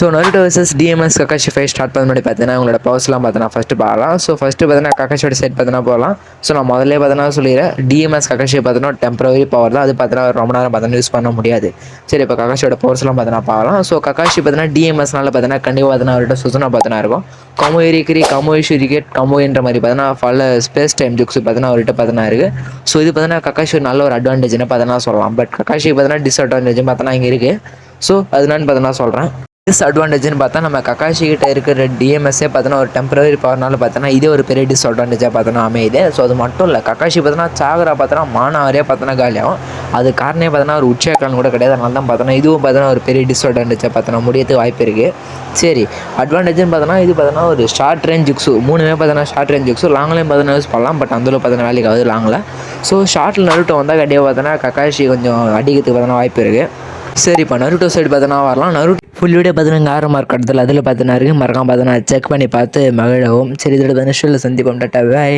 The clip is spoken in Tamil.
So Naruto versus DMS Kakashi fight start பண்ண முன்னாடி பார்த்தீங்கன்னா உங்களோட பவர்ஸ்லாம் பார்த்தீங்கன்னா ஃபஸ்ட்டு பார்க்கலாம். ஸோ ஃபஸ்ட்டு பார்த்தீங்கன்னா கக்காஷியோட செட் பார்த்தீங்கன்னா போகலாம். ஸோ நான் முதல்ல பார்த்தீங்கன்னா சொல்லிடுறேன், டிஎம்எஸ் கக்காஷி பார்த்தீங்கன்னா டெம்பரரி பவர் தான். அது பார்த்தீங்கன்னா ரொம்ப நேரம் பார்த்தீங்கன்னா யூஸ் பண்ண முடியாது. சரி, இப்போ கக்காஷியோட பவர்ஸ்லாம் பார்த்தீங்கன்னா பார்க்கலாம். ஸோ கக்காஷி பார்த்தீங்கன்னா டிஎம்எஸ்னால பார்த்தீங்கன்னா கண்டிப்பாக பார்த்தீங்கன்னா அவர்கிட்ட சுசனா பார்த்தீங்கன்னா இருக்கும். கமோ எரிக்கிரி, கமோ ஷூரிகேட், கமோன்ற மாதிரி பார்த்தீங்கன்னா பல ஸ்பேஸ் டைம் ஜுக்ஸ் பார்த்தீங்கன்னா அவர்கிட்ட பார்த்தீங்கன்னா இருக்குது. ஸோ இது பார்த்தீங்கன்னா கக்காஷி ஒரு நல்ல ஒரு அட்வான்டேஜ்னு பார்த்தீங்கன்னா சொல்லலாம். பட் கக்காஷி பார்த்தீங்கன்னா டிஸ்அட்வான்டேஜ் பார்த்தீங்கன்னா இங்கே இருக்குது. ஸோ அது நான் பார்த்தீங்கன்னா சொல்கிறேன். டிஸ்அட்வான்டேஜ்னு பார்த்தா நம்ம கக்காஷி கிட்ட இருக்கிற டிஎம்எஸ்ஸே பார்த்தோன்னா ஒரு டெம்பரரி பவர்னால பார்த்தோன்னா இதே ஒரு பெரிய டிஸ்அட்வான்டேஜாக பார்த்தோன்னா அமையுது. ஸோ அது மட்டும் இல்லை, கக்காஷி பார்த்தோன்னா சாகரா பார்த்தோன்னா மானாவரியாக பார்த்தோன்னா காலியாகும். அது காரணமே பார்த்தோன்னா ஒரு உச்சக்காலம் கூட கிடையாது. அதனால தான் பார்த்தோன்னா இதுவும் பார்த்தோன்னா ஒரு பெரிய டிஸ்அட்வான்டேஜாக பார்த்தோன்னா முடியறதுக்கு வாய்ப்பு இருக்குது. சரி, அட்வான்டேஜ்னு பார்த்தோன்னா இது பார்த்தோன்னா ஒரு ஷார்ட் ரேஞ்ச் ஜுக்ஸு, மூணுமே பார்த்தோன்னா ஷார்ட் ரேஞ்ச் ஜுக்ஸு. லாங்லேயும் பார்த்தோன்னா யூஸ் பண்ணலாம், பட் அந்தளவு பார்த்தோன்னா வேலைக்கு ஆகுது லாங்கில். ஸோ ஷார்ட்டில் நருட்டோ வந்தால் கண்டிப்பாக பார்த்தோன்னா கக்காஷி கொஞ்சம் அடிக்கிறதுக்கு பார்த்தோன்னா வாய்ப்பு இருக்குது. சரி, இப்போ நருட்டோ சைடு பார்த்தோன்னா வரலாம். நருட்டோ ஃபுல் வீடியோ பார்த்தீங்கன்னா இங்கே ஆரம்ப மார்க் அதில் பார்த்தீங்கன்னா இருக்குது. மறக்காம பார்த்தோன்னா செக் பண்ணி பார்த்து மகிழவும். சரி, இதோட பெனிஷியலில் சந்திப்போம். டாட்டா, பாய்.